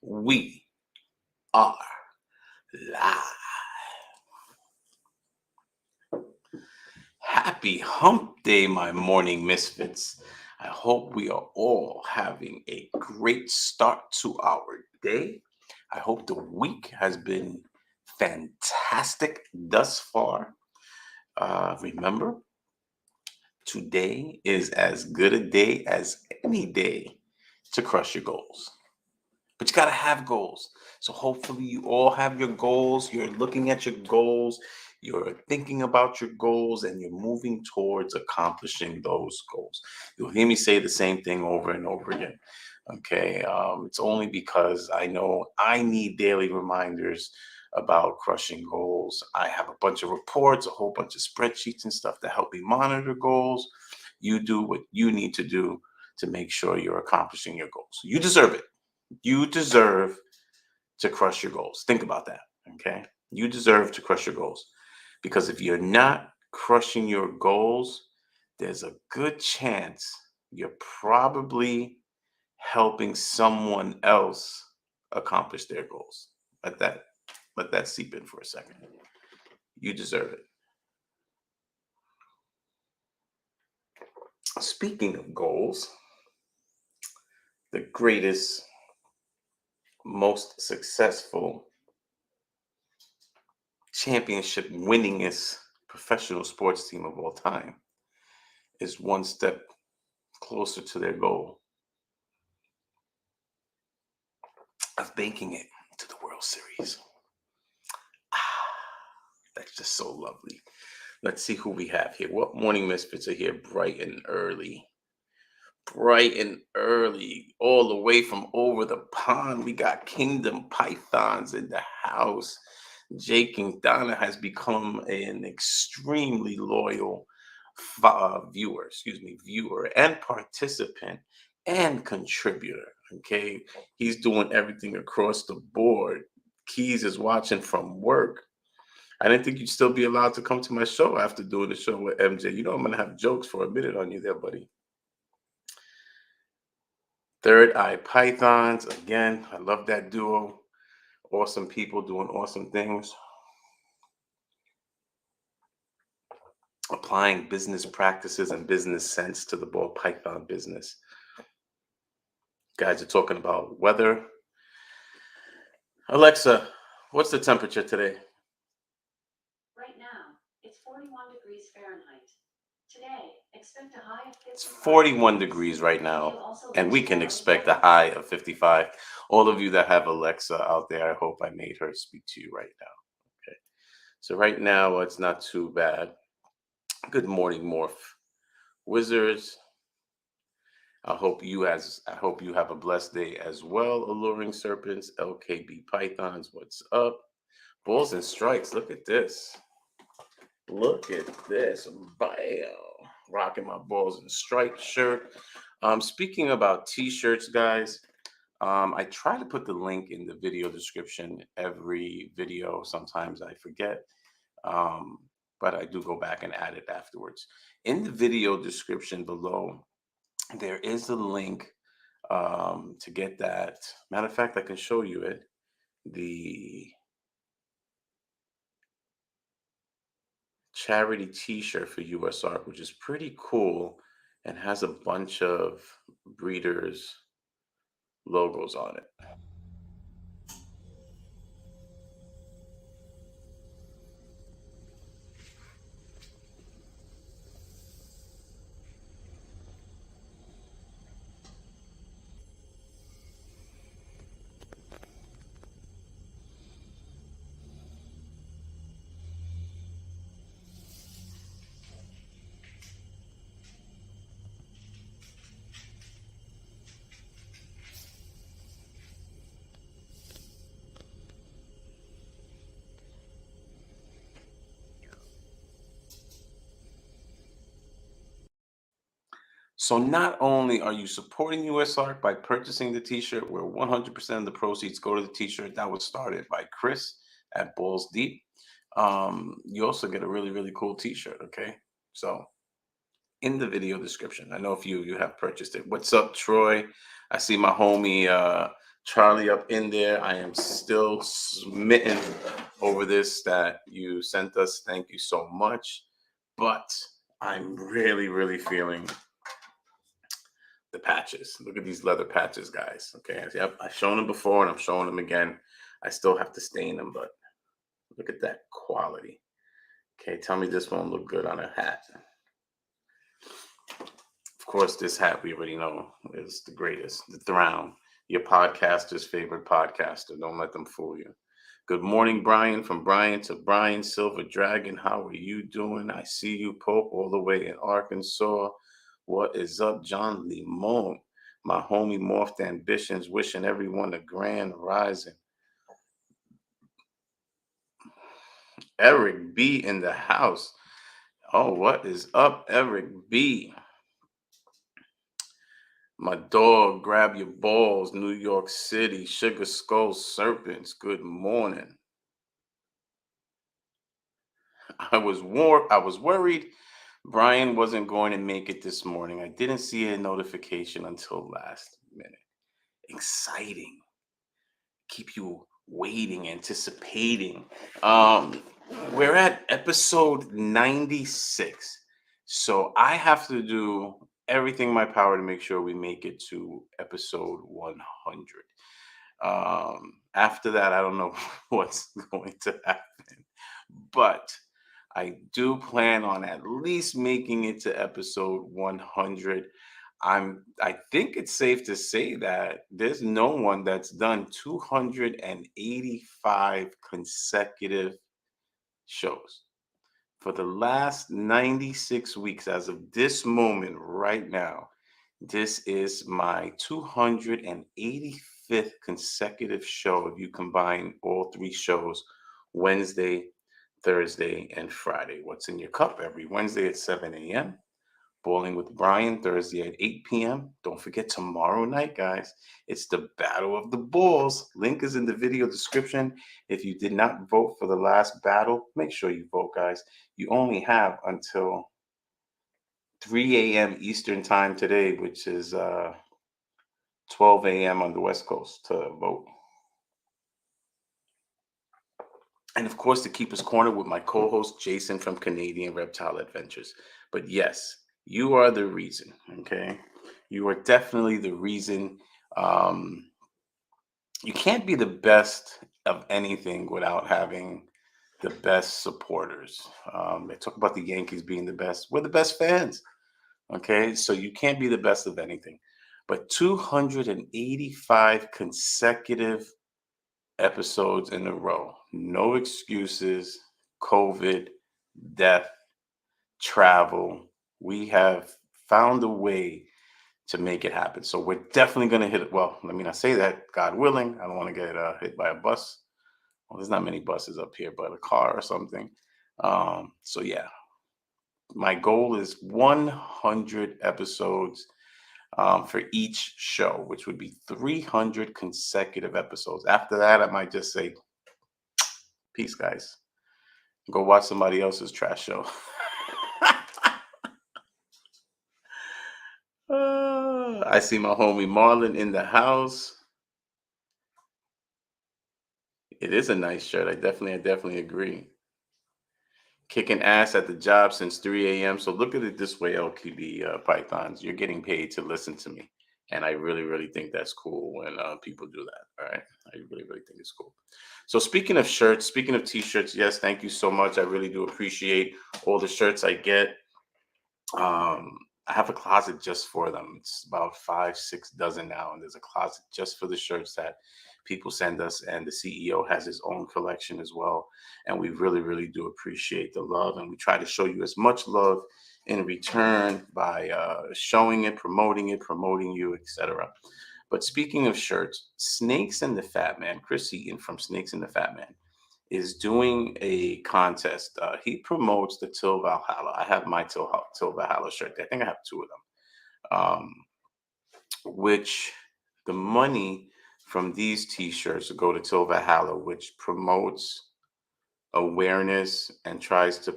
We are live. Happy hump day, my morning misfits. I hope we are all having a great start to our day. I hope the week has been fantastic thus far. Remember, today is as good a day as any day to crush your goals. But you got to have goals. So hopefully you all have your goals. You're looking at your goals. You're thinking about your goals and you're moving towards accomplishing those goals. You'll hear me say the same thing over and over again. Okay. It's only because I know I need daily reminders about crushing goals. I have a bunch of reports, a whole bunch of spreadsheets and stuff to help me monitor goals. You do what you need to do to make sure you're accomplishing your goals. You deserve it. You deserve to crush your goals. Think about that. Okay. You deserve to crush your goals because if you're not crushing your goals, there's a good chance you're probably helping someone else accomplish their goals. Let that let that seep in for a second. You deserve it. Speaking of goals, the greatest, most successful, championship winningest professional sports team of all time is one step closer to their goal of making it to the World Series. Ah, that's just so lovely. Let's see who we have here. What morning misfits are here bright and early? Bright and early, all the way from over the pond. We got Kingdom Pythons in the house. Jake and Donna has become an extremely loyal viewer and participant and contributor. Okay, he's doing everything across the board. Keys is watching from work. I didn't think you'd still be allowed to come to my show after doing the show with MJ. You know I'm gonna have jokes for a minute on you there, buddy. Third Eye Pythons. Again, I love that duo. Awesome people doing awesome things. Applying business practices and business sense to the ball python business. Guys are talking about weather. Alexa, what's the temperature today? Right now, it's 41 degrees Fahrenheit. Today, expect a high of It's 55 41 degrees. degrees right You'll now, also and get we can showers expect a later. high of 55. All of you that have Alexa out there, I hope I made her speak to you right now. Okay. So right now, it's not too bad. Good morning, Morph Wizards. I hope you have a blessed day as well, Alluring Serpents, LKB Pythons. What's up? Balls and strikes. Look at this. Look at this. Bam. Rocking my balls and stripes shirt. Speaking about t-shirts, guys, I try to put the link in the video description every video. Sometimes I forget. Um, but I do go back and add it afterwards. In the video description below, there is a link to get that. Matter of fact, I can show you it. The charity t-shirt for USARC, which is pretty cool and has a bunch of breeders logos on it. So not only are you supporting USARC by purchasing the t-shirt, where 100% of the proceeds go to the t-shirt that was started by Chris at Balls Deep, you also get a really, really cool t-shirt, okay? So in the video description, I know if you have purchased it. What's up, Troy? I see my homie Charlie up in there. I am still smitten over this that you sent us. Thank you so much. But I'm really, really feeling the patches. Look at these leather patches, guys. Okay. Yep. I've shown them before and I'm showing them again. I still have to stain them, but look at that quality. Okay. Tell me this won't look good on a hat. Of course, this hat we already know is the greatest, the Thrown, your podcaster's favorite podcaster. Don't let them fool you. Good morning, Brian. From Brian to Brian, Silver Dragon. How are you doing? I see you, Pope, all the way in Arkansas. What is up, John Limon? My homie Morphed Ambitions, wishing everyone a grand rising. Eric B in the house. Oh, what is up, Eric B? My dog, grab your balls, New York City, Sugar Skull Serpents. Good morning. I was worried Brian wasn't going to make it this morning. I didn't see a notification until last minute. Exciting. Keep you waiting, anticipating. Um, we're at episode 96. So I have to do everything in my power to make sure we make it to episode 100. After that, I don't know what's going to happen, but I do plan on at least making it to episode 100. I think it's safe to say that there's no one that's done 285 consecutive shows. For the last 96 weeks, as of this moment right now, this is my 285th consecutive show if you combine all three shows, Wednesday, Thursday, and Friday. What's in your cup every Wednesday at 7 a.m.? Bowling with Brian, Thursday at 8 p.m. Don't forget tomorrow night, guys. It's the Battle of the Bulls. Link is in the video description. If you did not vote for the last battle, make sure you vote, guys. You only have until 3 a.m. Eastern time today, which is 12 a.m. on the West Coast to vote. And of course, to keep us cornered with my co host, Jason from Canadian Reptile Adventures. But yes, you are the reason, okay? You are definitely the reason. Um, you can't be the best of anything without having the best supporters. They talk about the Yankees being the best. We're the best fans, okay? So you can't be the best of anything. But 285 consecutive episodes in a row. No excuses, COVID, death, travel. We have found a way to make it happen. So we're definitely going to hit it. Well, let me not say that. God willing, I don't want to get hit by a bus. Well, there's not many buses up here, but a car or something. So yeah, my goal is 100 episodes for each show, which would be 300 consecutive episodes. After that, I might just say, peace, guys. Go watch somebody else's trash show. I see my homie Marlon in the house. It is a nice shirt. I definitely agree. Kicking ass at the job since 3 a.m. So look at it this way, LQB Pythons. You're getting paid to listen to me. And I really, really think that's cool when people do that. All right. I really, really think it's cool. So speaking of shirts, speaking of t-shirts, yes, thank you so much. I really do appreciate all the shirts I get. I have a closet just for them. It's about 5, 6 dozen now, and there's a closet just for the shirts that people send us. And the CEO has his own collection as well. And we really, really do appreciate the love, and we try to show you as much love in return by promoting you, etc. But speaking of shirts, Snakes and the Fat Man, Chris Eaton from Snakes and the Fat Man, is doing a contest. He promotes the Till Valhalla. I have my Till Valhalla shirt. I think I have two of them. Which the money from these T-shirts go to Till Valhalla, which promotes awareness and tries to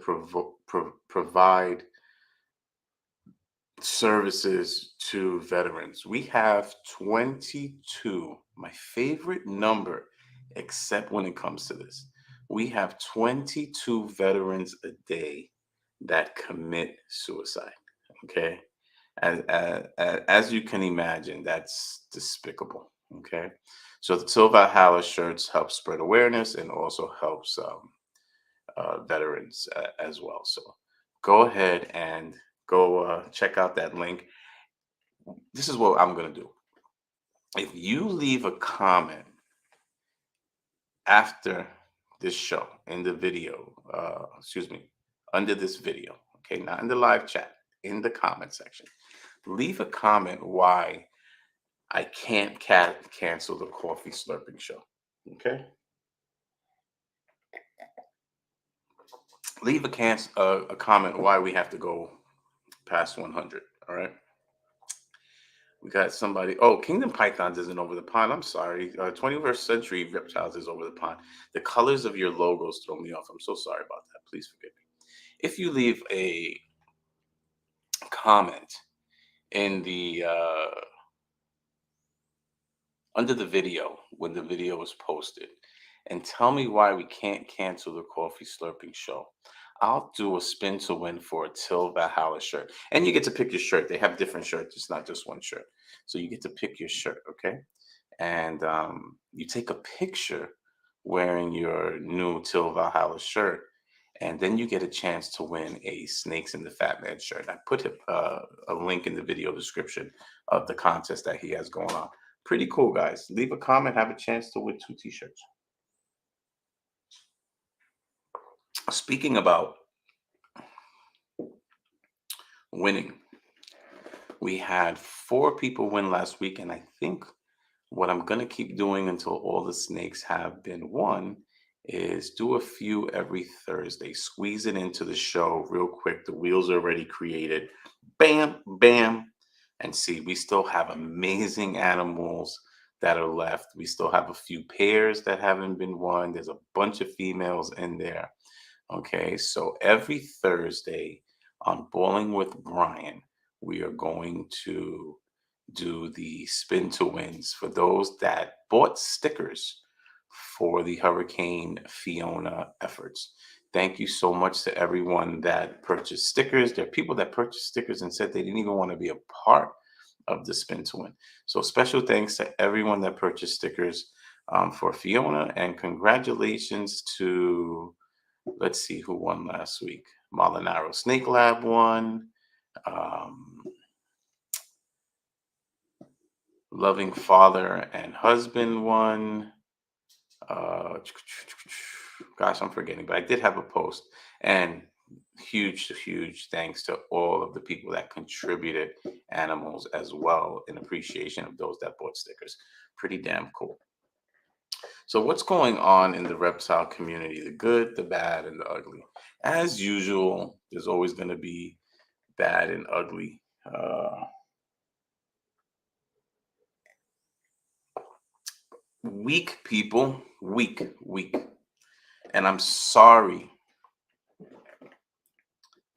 provide services to veterans. We have 22, my favorite number, except when it comes to this. We have 22 veterans a day that commit suicide. Okay. As you can imagine, that's despicable. Okay. So the Till Valhalla shirts help spread awareness and also helps veterans as well. So go ahead and go check out that link. This is what I'm going to do. If you leave a comment after this show in the video, excuse me, under this video, okay, not in the live chat, in the comment section, leave a comment why I can't cancel the coffee slurping show. Okay, leave a comment why we have to go past 100. All right. We got somebody. Oh, Kingdom Pythons isn't over the pond. I'm sorry. 21st Century Reptiles is over the pond. The colors of your logos throw me off. I'm so sorry about that. Please forgive me. If you leave a comment in the under the video when the video was posted and tell me why we can't cancel the coffee slurping show, I'll do a spin to win for a Till Valhalla shirt. And you get to pick your shirt. They have different shirts. It's not just one shirt. So you get to pick your shirt, okay? And you take a picture wearing your new Till Valhalla shirt, and then you get a chance to win a Snakes in the Fatman shirt. I put a link in the video description of the contest that he has going on. Pretty cool, guys. Leave a comment, have a chance to win two T-shirts. Speaking about winning, we had four people win last week, and I think what I'm going to keep doing until all the snakes have been won is do a few every Thursday. Squeeze it into the show real quick. The wheels are already created. Bam, bam. And see, we still have amazing animals that are left. We still have a few pairs that haven't been won. There's a bunch of females in there. Okay, so every Thursday on Bowling with Brian, we are going to do the spin to wins for those that bought stickers for the Hurricane Fiona efforts. Thank you so much to everyone that purchased stickers. There are people that purchased stickers and said they didn't even want to be a part of the spin to win. So special thanks to everyone that purchased stickers for Fiona, and congratulations to, let's see who won last week. Molinaro Snake Lab won. Um, Loving Father and Husband won. Uh, Gosh, I'm forgetting, but I did have a post. And huge thanks to all of the people that contributed animals as well, in appreciation of those that bought stickers. Pretty damn cool. So, what's going on in the reptile community? The good, the bad, and the ugly. As usual, there's always going to be bad and ugly. Weak people, weak. And I'm sorry.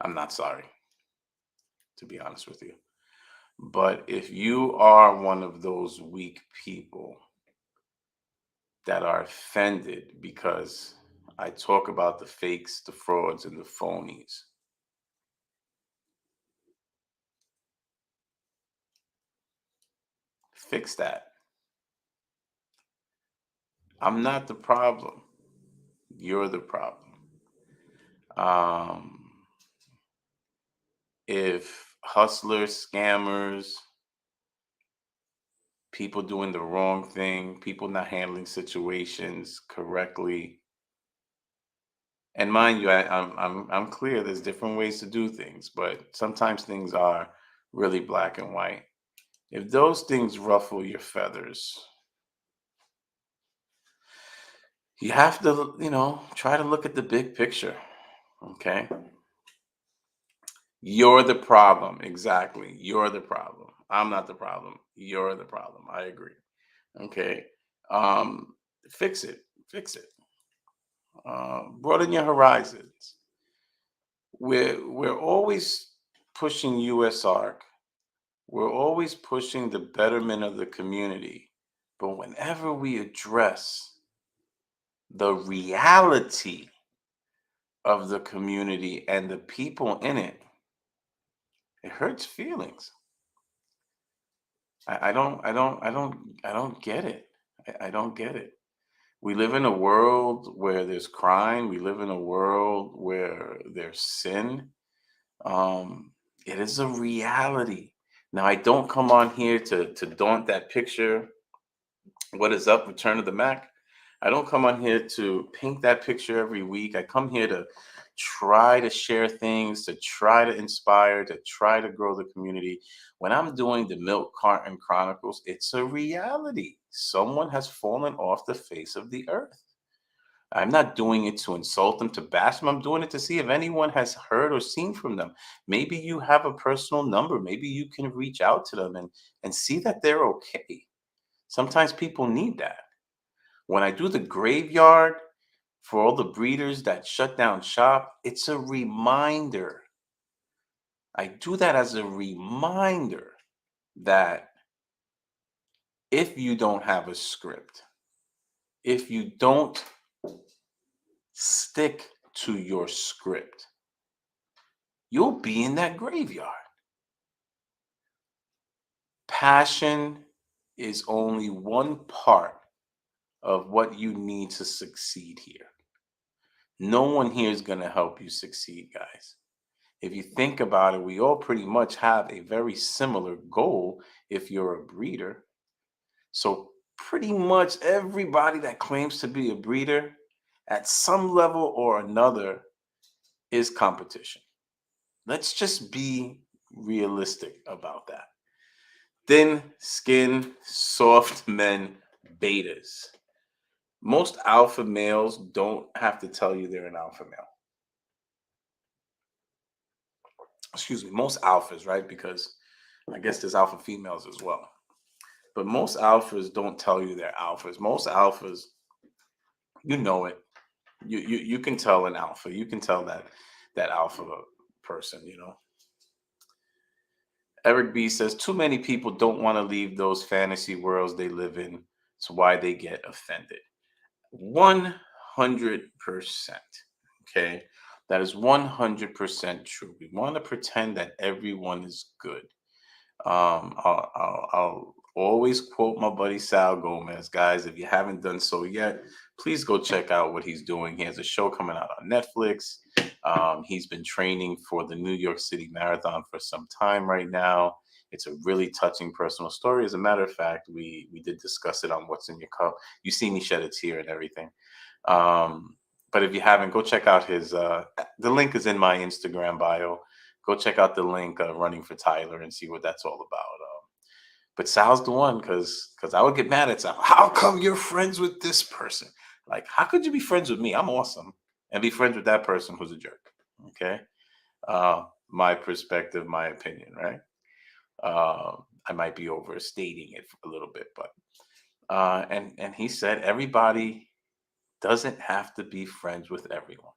I'm not sorry, to be honest with you. But if you are one of those weak people that are offended because I talk about the fakes, the frauds, and the phonies, fix that. I'm not the problem. You're the problem. Um, if hustlers, scammers, people doing the wrong thing, people not handling situations correctly, and mind you, I'm clear. There's different ways to do things, but sometimes things are really black and white. If those things ruffle your feathers, you have to, try to look at the big picture. Okay, you're the problem. Exactly, you're the problem. I'm not the problem. You're the problem. I agree. Okay, um, fix it. Fix it. Broaden your horizons. We're always pushing USARC We're always pushing the betterment of the community. But whenever we address the reality of the community and the people in it, it hurts feelings. I don't get it. I don't get it. We live in a world where there's crime. We live in a world where there's sin. Um, it is a reality. Now, I don't come on here to daunt that picture. What is up? Return of the Mac. I don't come on here to paint that picture every week. I come here to try to share things, to try to inspire, to try to grow the community. When I'm doing the Milk Carton Chronicles, it's a reality. Someone has fallen off the face of the earth. I'm not doing it to insult them, to bash them. I'm doing it to see if anyone has heard or seen from them. Maybe you have a personal number. Maybe you can reach out to them and see that they're okay. Sometimes people need that. When I do the graveyard for all the breeders that shut down shop, it's a reminder. I do that as a reminder that if you don't have a script, if you don't stick to your script, you'll be in that graveyard. Passion is only one part of what you need to succeed here. No one here is going to help you succeed, guys. If you think about it, we all pretty much have a very similar goal if you're a breeder. So, pretty much everybody that claims to be a breeder at some level or another is competition. Let's just be realistic about that. Thin skin, soft men, betas. Most alpha males don't have to tell you they're an alpha male. Excuse me, most alphas, right? Because I guess there's alpha females as well. But most alphas don't tell you they're alphas. Most alphas, you know it. You can tell an alpha. You can tell that alpha person. Eric B says too many people don't want to leave those fantasy worlds they live in. It's why they get offended. 100%. Okay. That is 100% true. We want to pretend that everyone is good. I'll always quote my buddy Sal Gomez, guys. If you haven't done so yet, please go check out what he's doing. He has a show coming out on Netflix. He's been training for the New York City Marathon for some time right now. It's a really touching personal story. As a matter of fact, we did discuss it on What's in Your Cup. You see me shed a tear and everything. But if you haven't, go check out his. The link is in my Instagram bio. Go check out the link, Running for Tyler, and see what that's all about. But Sal's the one because I would get mad at Sal. How come you're friends with this person? Like, how could you be friends with me? I'm awesome, and be friends with that person who's a jerk. Okay, my perspective, my opinion, right? I might be overstating it a little bit, but and he said everybody doesn't have to be friends with everyone,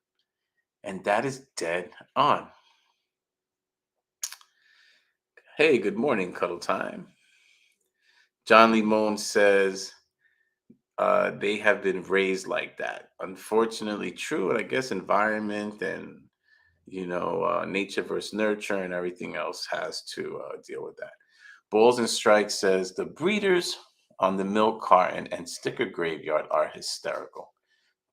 and that is dead on. Hey, good morning, cuddle time. John Limon says they have been raised like that. Unfortunately, true, and I guess environment and nature versus nurture and everything else has to deal with that. Balls and Strikes says the breeders on the milk carton and sticker graveyard are hysterical.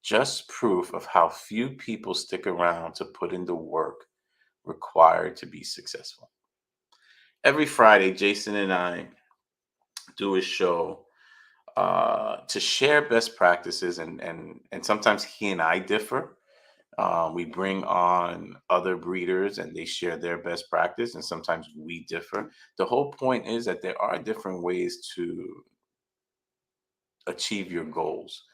Just proof of how few people stick around to put in the work required to be successful. Every Friday, Jason and I do a show to share best practices, and sometimes he and I differ. We bring on other breeders and they share their best practice, and sometimes we differ. The whole point is that there are different ways to achieve your goals.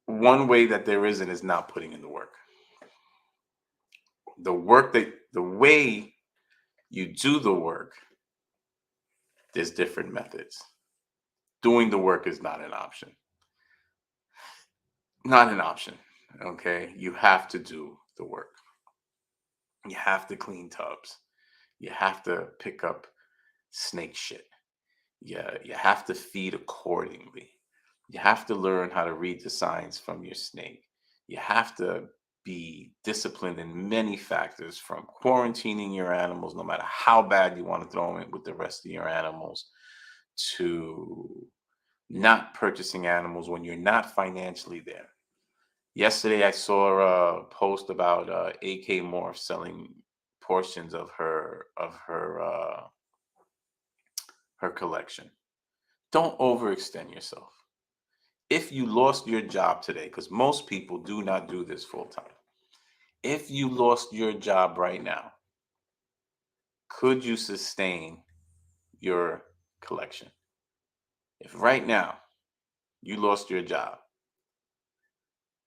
One way that there isn't is not putting in the work. The way you do the work, there's different methods. Doing the work is not an option. Not an option. Okay. You have to do the work. You have to clean tubs. You have to pick up snake shit. Yeah, you have to feed accordingly. You have to learn how to read the signs from your snake. You have to be disciplined in many factors, from quarantining your animals, no matter how bad you want to throw them in with the rest of your animals, to not purchasing animals when you're not financially there. Yesterday, I saw a post about AK Morph selling portions of her collection. Don't overextend yourself. If you lost your job today, because most people do not do this full time, if you lost your job right now, could you sustain your collection? If right now you lost your job,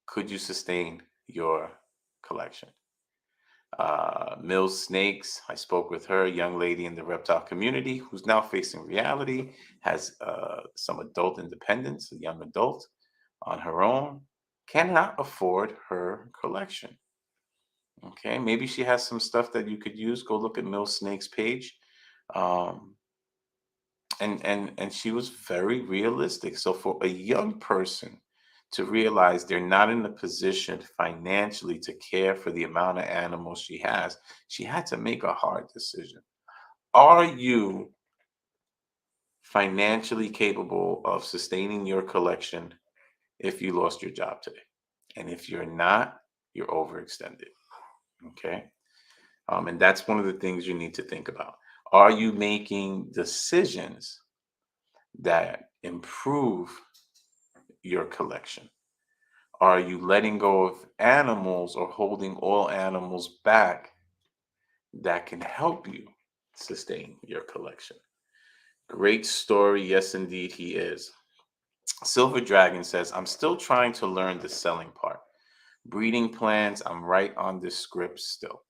could you sustain your collection? Mills Snakes, I spoke with her, a young lady in the reptile community who's now facing reality, has some adult independence, a young adult on her own, cannot afford her collection. Okay, maybe she has some stuff that you could use. Go look at Mill Snake's page. Um, and she was very realistic. So for a young person to realize they're not in a position financially to care for the amount of animals she had to make a hard decision. Are you financially capable of sustaining your collection if you lost your job today? And if you're not, you're overextended. Okay. And that's one of the things you need to think about. Are you making decisions that improve your collection? Are you letting go of animals or holding all animals back that can help you sustain your collection? Great story. Yes, indeed, he is. Silver Dragon says, I'm still trying to learn the selling part. Breeding plans, I'm right on this script still.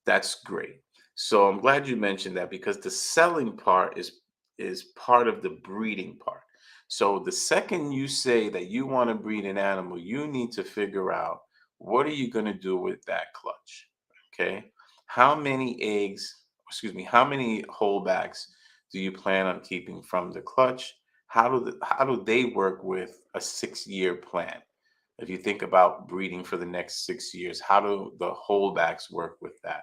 That's great. So I'm glad you mentioned that, because the selling part is part of the breeding part. So the second you say that you want to breed an animal, you need to figure out, what are you going to do with that clutch? Okay? How many eggs, excuse me, how many holdbacks do you plan on keeping from the clutch? How do they work with a 6-year plan? If you think about breeding for the next 6 years, how do the holdbacks work with that?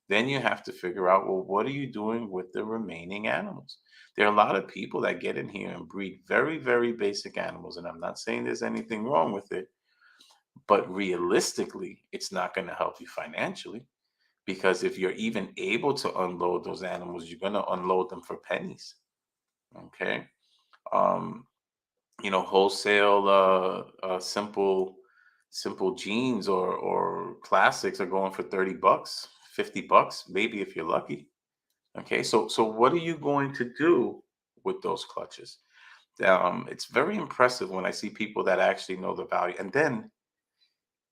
Then you have to figure out, well, what are you doing with the remaining animals? There are a lot of people that get in here and breed very, very basic animals. And I'm not saying there's anything wrong with it, but realistically, it's not going to help you financially, because if you're even able to unload those animals, you're going to unload them for pennies. Okay. Um, Wholesale simple jeans or classics are going for 30 bucks, 50 bucks, maybe if you're lucky. Okay, so what are you going to do with those clutches? It's very impressive when I see people that actually know the value. And then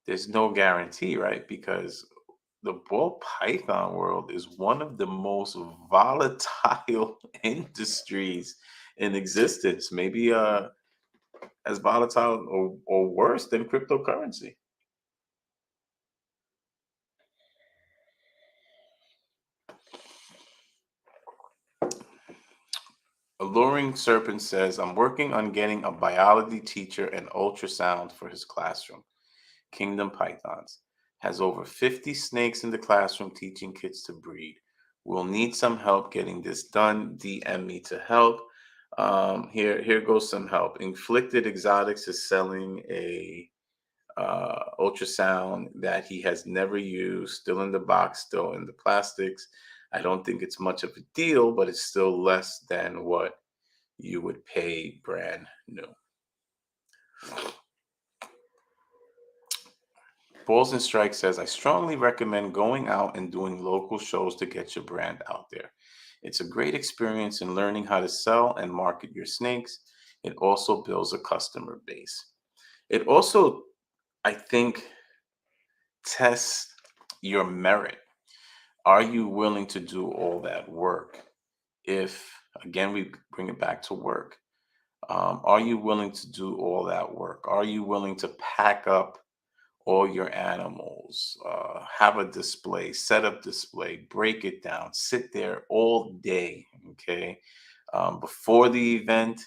there's no guarantee, right? Because the ball python world is one of the most volatile industries in existence. Maybe as volatile or worse than cryptocurrency. Alluring Serpent says, I'm working on getting a biology teacher and ultrasound for his classroom. Kingdom Pythons has over 50 snakes in the classroom teaching kids to breed. We'll need some help getting this done. DM me to help. Here goes some help. Inflicted Exotics is selling a ultrasound that he has never used, still in the box, still in the plastics. I don't think it's much of a deal, but it's still less than what you would pay brand new. Balls and Strike says, I strongly recommend going out and doing local shows to get your brand out there. It's a great experience in learning how to sell and market your snakes. It also builds a customer base. It also, I think, tests your merit. Are you willing to do all that work? If, again, we bring it back to work, are you willing to do all that work? Are you willing to pack up all your animals, have a display, set up display, break it down, sit there all day, okay? Before the event,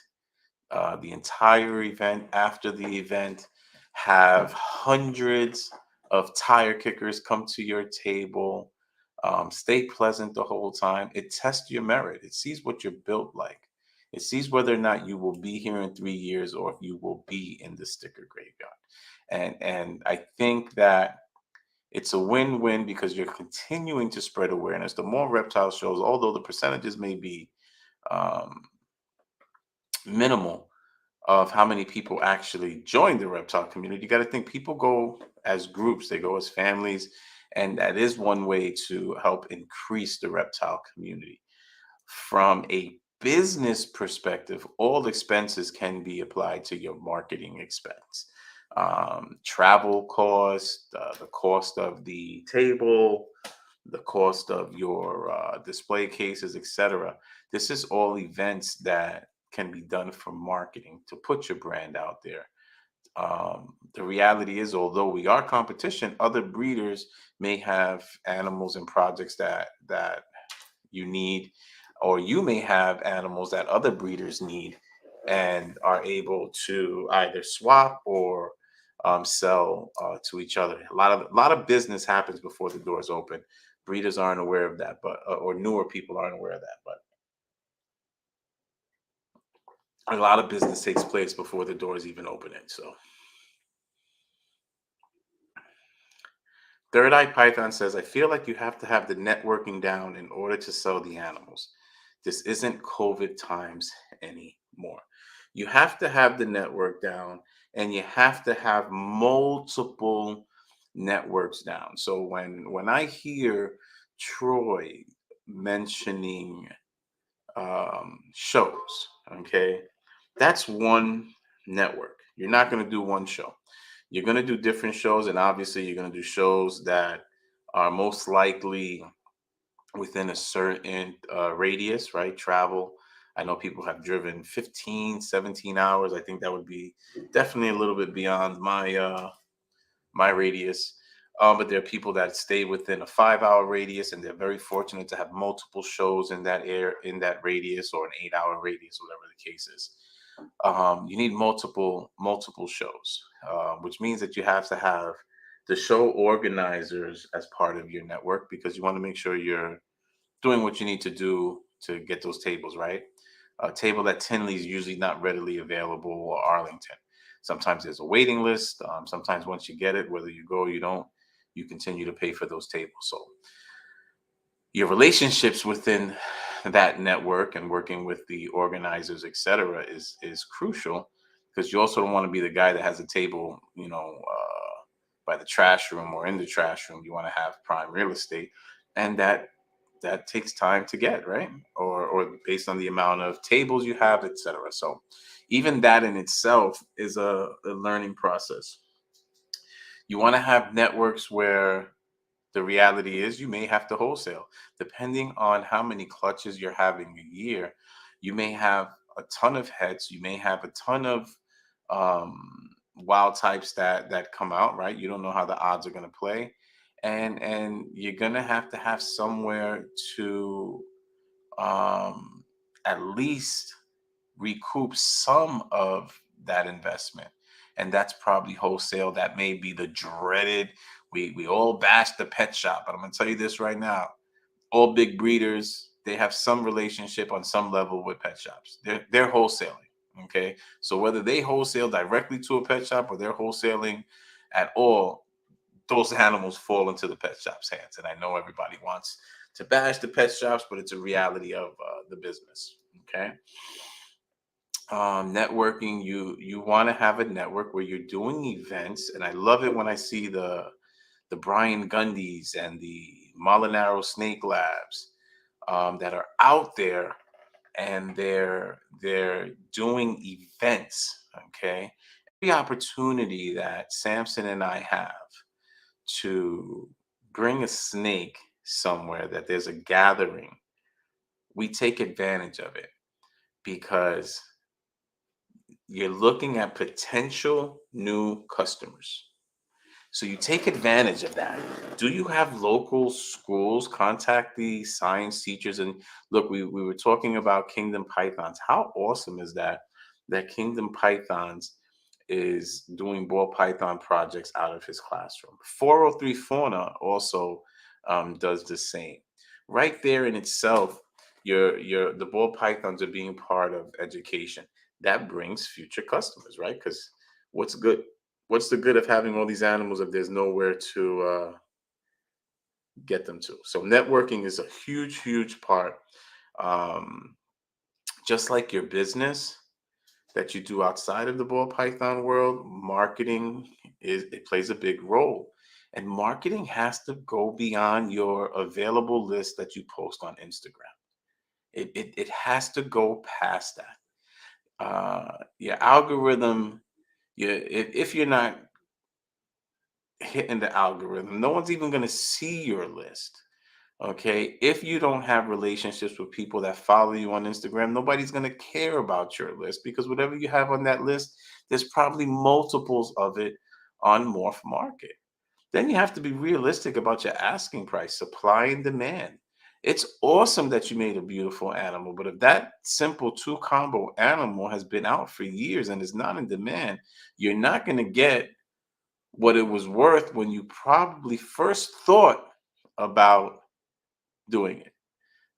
the entire event, after the event, have hundreds of tire kickers come to your table. Stay pleasant the whole time. It tests your merit. It sees what you're built like. It sees whether or not you will be here in 3 years or if you will be in the sticker graveyard. And I think that it's a win-win because you're continuing to spread awareness. The more reptile shows, although the percentages may be um, minimal, of how many people actually join the reptile community. You got to think people go as groups, they go as families, and that is one way to help increase the reptile community. From a business perspective, all expenses can be applied to your marketing expense. Travel cost, the cost of the table, the cost of your display cases, etc. This is all events that can be done for marketing to put your brand out there. The reality is, although we are competition, other breeders may have animals and projects that you need, or you may have animals that other breeders need and are able to either swap or sell to each other. A lot of business happens before the doors open. Breeders aren't aware of that, but or newer people aren't aware of that. But a lot of business takes place before the doors even open. It so. Third Eye Python says, I feel like you have to have the networking down in order to sell the animals. This isn't COVID times anymore. You have to have the network down and you have to have multiple networks down. So when I hear Troy mentioning shows, okay, that's one network. You're not going to do one show. You're going to do different shows, and obviously, you're going to do shows that are most likely within a certain radius, right? Travel. I know people have driven 15, 17 hours. I think that would be definitely a little bit beyond my radius. But there are people that stay within a 5 hour radius, and they're very fortunate to have multiple shows in that air in that radius, or an 8 hour radius, whatever the case is. You need multiple shows, which means that you have to have the show organizers as part of your network because you want to make sure you're doing what you need to do to get those tables right. A table at Tinley is usually not readily available, or Arlington. Sometimes there's a waiting list. Sometimes once you get it, whether you go or you don't, you continue to pay for those tables. So your relationships within that network and working with the organizers, etc., is crucial because you also don't want to be the guy that has a table, by the trash room or in the trash room. You want to have prime real estate, and that takes time to get right, or based on the amount of tables you have, etc. So even that in itself is a learning process. You want to have networks where the reality is you may have to wholesale. Depending on how many clutches you're having a year, you may have a ton of heads, you may have a ton of wild types that come out, right? You don't know how the odds are going to play. And you're going to have somewhere to um, at least recoup some of that investment. And that's probably wholesale. That may be the dreaded. We all bash the pet shop, but I'm gonna tell you this right now. All big breeders, they have some relationship on some level with pet shops. They're wholesaling. Okay. So whether they wholesale directly to a pet shop or they're wholesaling at all, those animals fall into the pet shop's hands. And I know everybody wants to bash the pet shops, but it's a reality of the business. Okay. Networking, you want to have a network where you're doing events, and I love it when I see the Brian Gundys and the Molinaro Snake Labs that are out there, and they're doing events. Okay, every opportunity that Samson and I have to bring a snake somewhere, that there's a gathering, we take advantage of it because you're looking at potential new customers. So you take advantage of that. Do you have local schools? Contact the science teachers. And look, we were talking about Kingdom Pythons. How awesome is that? That Kingdom Pythons is doing ball python projects out of his classroom. 403 Fauna also does the same. Right there in itself, the ball pythons are being part of education. That brings future customers, right? Because what's good? What's the good of having all these animals if there's nowhere to get them to? So networking is a huge, huge part. Um, just like your business that you do outside of the ball python world, marketing it plays a big role. And marketing has to go beyond your available list that you post on Instagram. It has to go past that. Your algorithm, if you're not hitting the algorithm, no one's even going to see your list. Okay. If you don't have relationships with people that follow you on Instagram, nobody's going to care about your list because whatever you have on that list, there's probably multiples of it on Morph Market. Then you have to be realistic about your asking price, supply and demand. It's awesome that you made a beautiful animal, but if that simple two combo animal has been out for years and is not in demand, you're not going to get what it was worth when you probably first thought about doing it.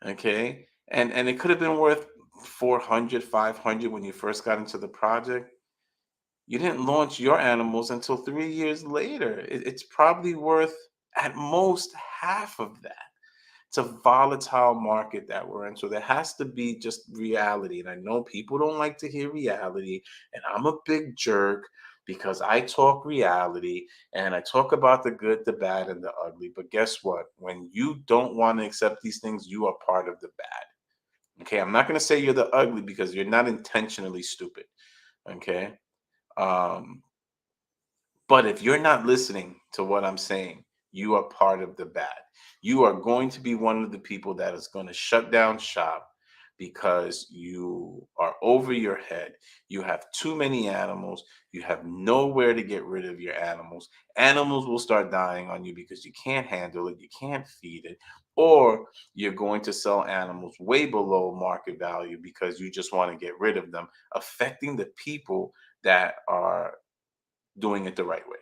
Okay. And it could have been worth 400, 500 when you first got into the project. You didn't launch your animals until 3 years later. It's probably worth at most half of that. It's a volatile market that we're in. So there has to be just reality. And I know people don't like to hear reality. And I'm a big jerk because I talk reality and I talk about the good, the bad, and the ugly. But guess what? When you don't want to accept these things, you are part of the bad. Okay. I'm not going to say you're the ugly because you're not intentionally stupid. Okay. Um, but if you're not listening to what I'm saying, you are part of the bad. You are going to be one of the people that is going to shut down shop because you are over your head. You have too many animals. You have nowhere to get rid of your animals. Animals will start dying on you because you can't handle it, you can't feed it, or you're going to sell animals way below market value because you just want to get rid of them, affecting the people that are doing it the right way.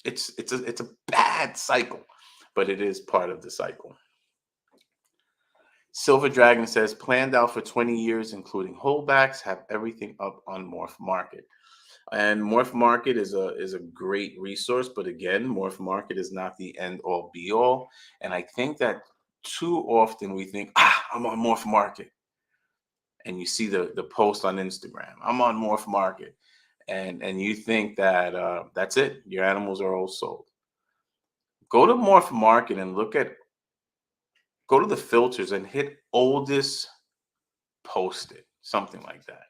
It's a bad cycle, but it is part of the cycle. Silver Dragon says planned out for 20 years, including holdbacks, have everything up on Morph Market. And Morph Market is a great resource, but again, Morph Market is not the end all be all. And I think that too often we think, I'm on Morph Market, and you see the post on Instagram, I'm on Morph Market, and you think that that's it, your animals are all sold. Go to Morph Market and go to the filters and hit oldest posted, something like that.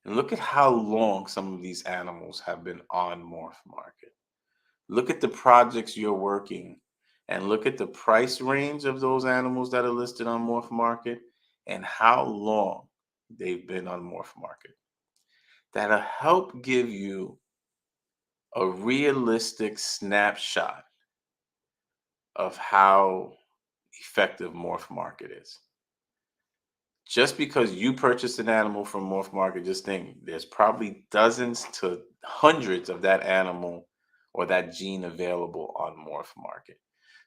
And look at how long some of these animals have been on Morph Market. Look at the projects you're working and look at the price range of those animals that are listed on Morph Market and how long they've been on Morph Market. That'll help give you a realistic snapshot of how effective Morph Market is. Just because you purchased an animal from Morph Market, just think there's probably dozens to hundreds of that animal or that gene available on Morph Market.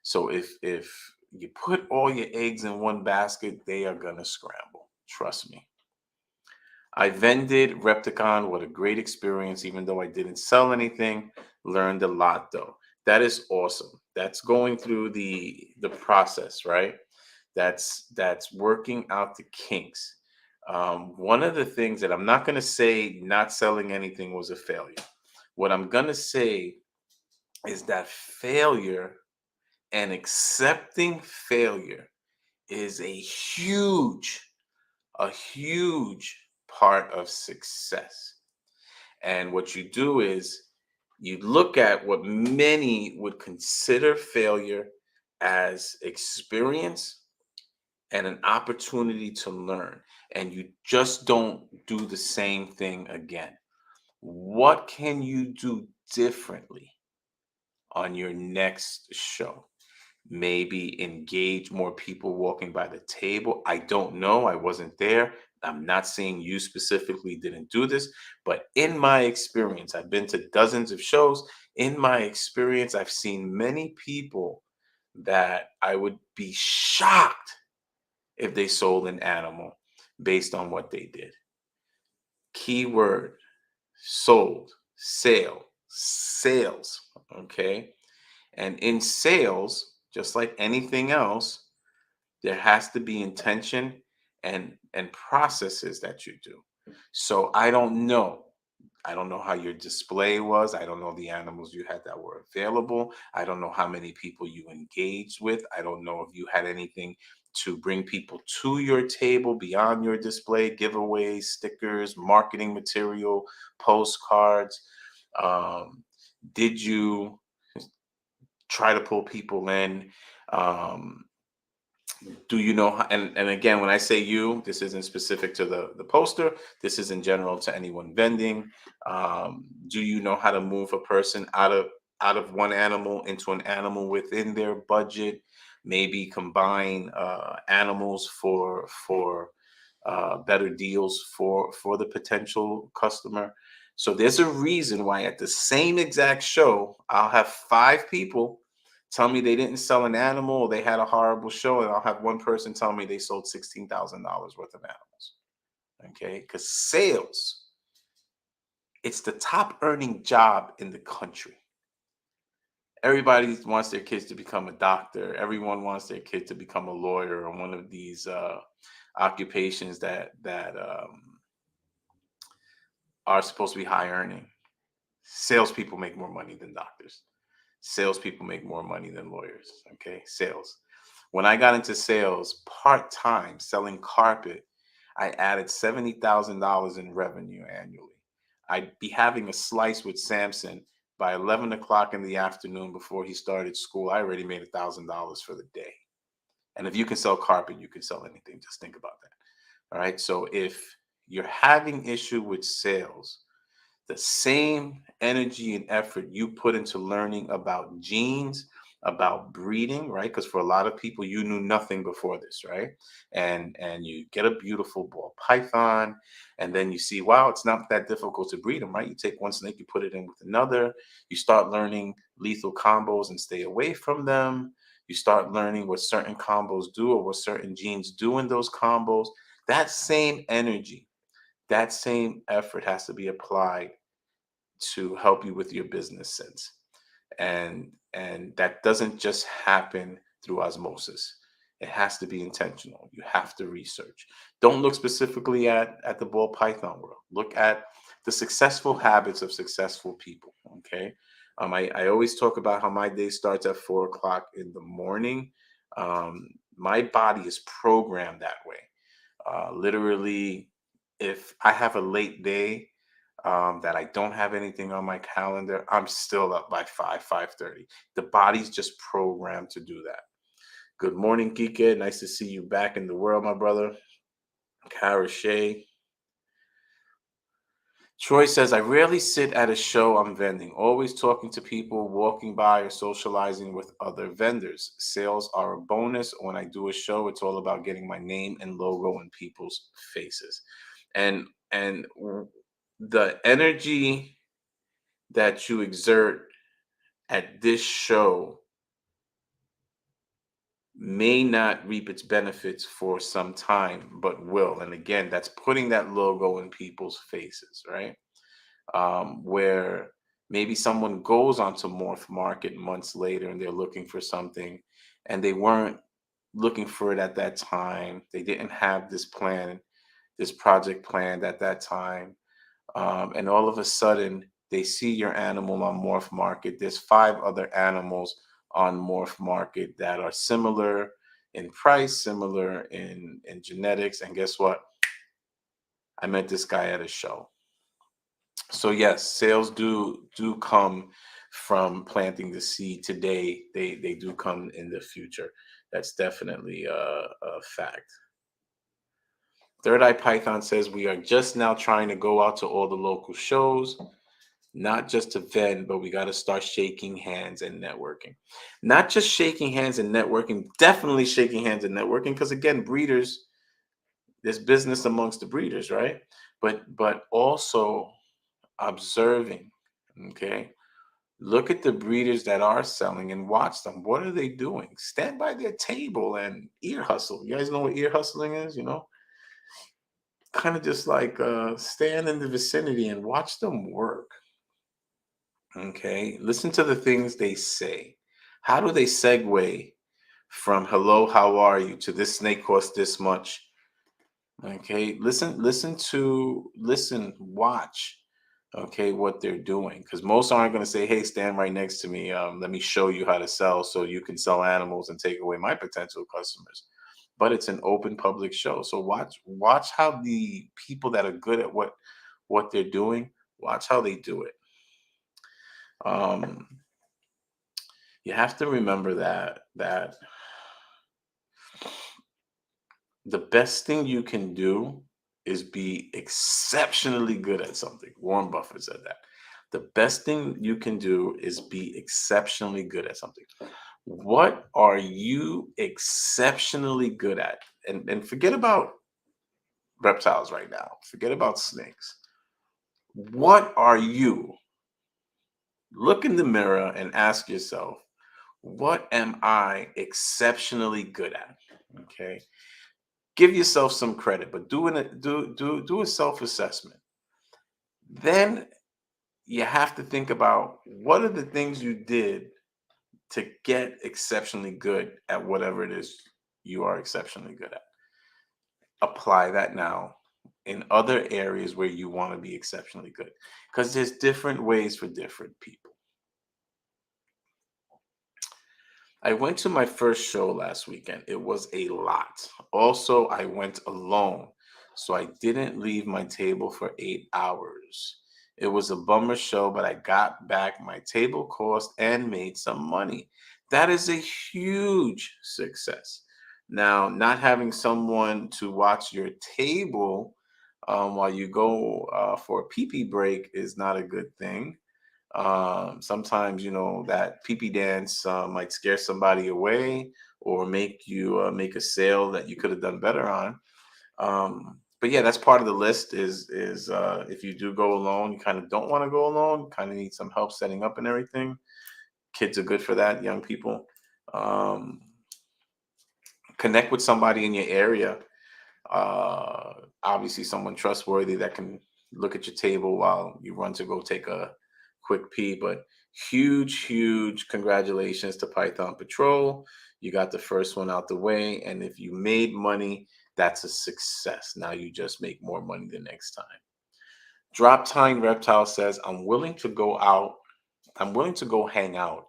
So if you put all your eggs in one basket, they are gonna scramble. Trust me. I vended Repticon. What a great experience, even though I didn't sell anything. Learned a lot though. That is awesome. That's going through the process, right? That's working out the kinks. One of the things that I'm not going to say not selling anything was a failure. What I'm going to say is that failure and accepting failure is a huge part of success. And what you do is you look at what many would consider failure as experience and an opportunity to learn, and you just don't do the same thing again. What can you do differently? on your next show. Maybe engage more people walking by the table. I don't know. I wasn't there. I'm not saying you specifically didn't do this, but in my experience, I've been to dozens of shows. In my experience, I've seen many people that I would be shocked if they sold an animal based on what they did. Keyword: sold, sale, sales. Okay. And in sales, just like anything else, there has to be intention and processes that you do. So I don't know how your display was. I don't know the animals you had that were available. I don't know how many people you engaged with. I don't know if you had anything to bring people to your table beyond your display, giveaways, stickers, marketing material, postcards. Um, did you try to pull people in? Um, do you know and again, when I say you, this isn't specific to the poster, this is in general to anyone vending. Do you know how to move a person out of one animal into an animal within their budget? Maybe combine animals for better deals for the potential customer. So there's a reason why at the same exact show I'll have five people tell me they didn't sell an animal or they had a horrible show, and I'll have one person tell me they sold $16,000 worth of animals. Okay, because sales, it's the top earning job in the country. Everybody wants their kids to become a doctor. Everyone wants their kid to become a lawyer or one of these occupations that are supposed to be high earning. Salespeople make more money than doctors. Salespeople make more money than lawyers. Okay, sales. When I got into sales part time selling carpet, I added $70,000 in revenue annually. I'd be having a slice with Samson by 11 o'clock in the afternoon before he started school. I already made $1,000 for the day. And if you can sell carpet, you can sell anything. Just think about that. All right. So if you're having issue with sales, the same energy and effort you put into learning about genes, about breeding, right? Because for a lot of people, you knew nothing before this, right? And you get a beautiful ball python, and then you see, wow, it's not that difficult to breed them, right? You take one snake, you put it in with another, you start learning lethal combos and stay away from them. You start learning what certain combos do or what certain genes do in those combos. That same energy, that same effort has to be applied to help you with your business sense. And that doesn't just happen through osmosis. It has to be intentional. You have to research. Don't look specifically at the ball python world. Look at the successful habits of successful people. Okay. I always talk about how my day starts at 4 o'clock in the morning. My body is programmed that way. Literally, if I have a late day, that I don't have anything on my calendar, I'm still up by 5:30. The body's just programmed to do that. Good morning, Kike. Nice to see you back in the world, my brother. Kara Shea. Troy says, I rarely sit at a show I'm vending, always talking to people, walking by, or socializing with other vendors. Sales are a bonus. When I do a show, it's all about getting my name and logo in people's faces. And the energy that you exert at this show may not reap its benefits for some time, but will. And again, that's putting that logo in people's faces, right? Where maybe someone goes onto Morph Market months later and they're looking for something and they weren't looking for it at that time. They didn't have this plan, this project planned at that time. And all of a sudden they see your animal on Morph Market. There's five other animals on Morph Market that are similar in price, similar in genetics. And guess what? I met this guy at a show. So yes, sales do come from planting the seed today. They do come in the future. That's definitely a fact. Third Eye Python says we are just now trying to go out to all the local shows. not just to vend, but we got to start shaking hands and networking. Not just shaking hands and networking, definitely shaking hands and networking, because again, breeders, there's business amongst the breeders, right? But also observing, okay? Look at the breeders that are selling and watch them. What are they doing? Stand by their table and ear hustle. You guys know what ear hustling is, you know? Kind of just like stand in the vicinity and watch them work. Okay. Listen to the things they say. How do they segue from hello, how are you to this snake costs this much? Okay. Listen, watch. Okay, what they're doing. Because most aren't going to say, hey, stand right next to me. Let me show you how to sell so you can sell animals and take away my potential customers. But it's an open public show. So watch how the people that are good at what they're doing, watch how they do it. Um, you have to remember that the best thing you can do is be exceptionally good at something. Warren Buffett said that. The best thing you can do is be exceptionally good at something. What are you exceptionally good at? And forget about reptiles right now. Forget about snakes. What are you? Look in the mirror and ask yourself, what am I exceptionally good at? Okay. Give yourself some credit, but do a self-assessment. Then you have to think about what are the things you did to get exceptionally good at whatever it is you are exceptionally good at. Apply that now in other areas where you want to be exceptionally good, because there's different ways for different people. I went to my first show last weekend. It was a lot. Also, I went alone, so I didn't leave my table for 8 hours. It was a bummer show, but I got back my table cost and made some money. That is a huge success. Now, not having someone to watch your table while you go for a pee pee break is not a good thing. Sometimes, that pee pee dance might scare somebody away or make you make a sale that you could have done better on. But yeah, that's part of the list is if you do go alone, you kind of don't want to go alone, kind of need some help setting up and everything. Kids are good for that, young people. Um, Connect with somebody in your area, uh, obviously someone trustworthy that can look at your table while you run to go take a quick pee. But huge congratulations to Python Patrol. You got the first one out the way, and if you made money, that's a success. Now you just make more money the next time. Drop Time Reptile says, I'm willing to go hang out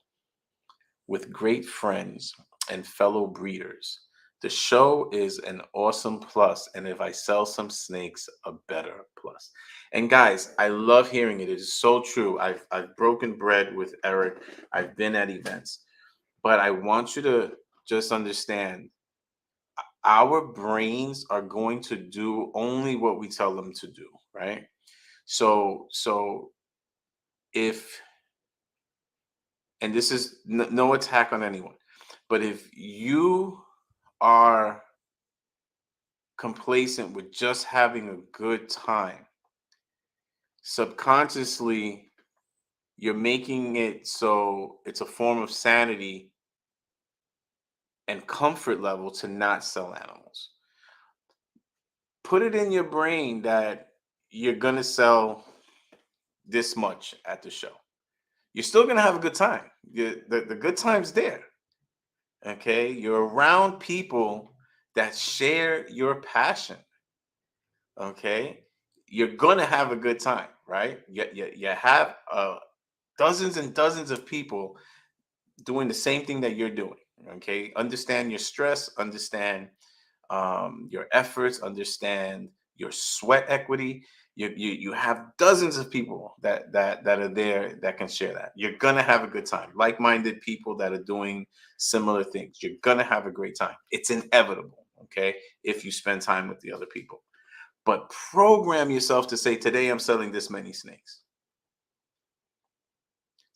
with great friends and fellow breeders. The show is an awesome plus, and if I sell some snakes, a better plus. And guys, I love hearing it. It is so true. I've broken bread with Eric. I've been at events, but I want you to just understand our brains are going to do only what we tell them to do, right? So if and this is no attack on anyone, but if you are complacent with just having a good time, subconsciously you're making it so it's a form of sanity and comfort level to not sell animals. Put it in your brain that you're going to sell this much at the show. You're still going to have a good time. The good time's there. Okay. You're around people that share your passion. Okay. You're going to have a good time, right? You have dozens and dozens of people doing the same thing that you're doing. Okay. Understand your stress, understand your efforts, understand your sweat equity. You have dozens of people that are there that can share that. You're gonna have a good time. Like-minded people that are doing similar things. You're gonna have a great time. It's inevitable, okay, if you spend time with the other people. But program yourself to say, today I'm selling this many snakes.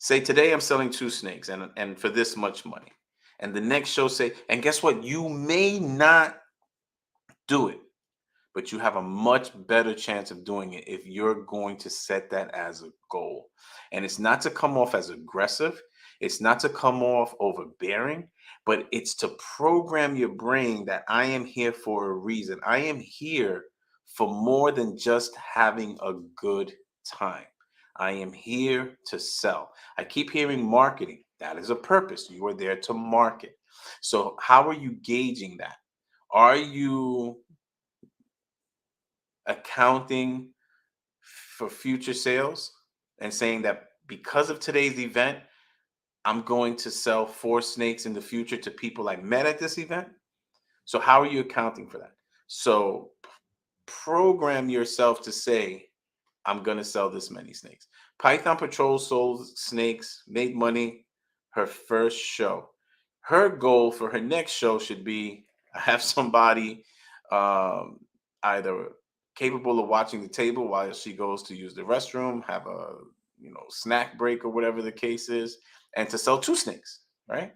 Say today I'm selling two snakes and for this much money. And the next show say, and guess what? You may not do it, but you have a much better chance of doing it if you're going to set that as a goal. And it's not to come off as aggressive, it's not to come off overbearing, but it's to program your brain that I am here for a reason. I am here for more than just having a good time. I am here to sell. I keep hearing marketing. That is a purpose. You are there to market. So, how are you gauging that? Are you accounting for future sales and saying that because of today's event, I'm going to sell four snakes in the future to people I met at this event? So, how are you accounting for that? So, program yourself to say, I'm going to sell this many snakes. Python Patrol sold snakes, made money her first show. Her goal for her next show should be have somebody um, either capable of watching the table while she goes to use the restroom, have a snack break or whatever the case is, and to sell two snakes, right?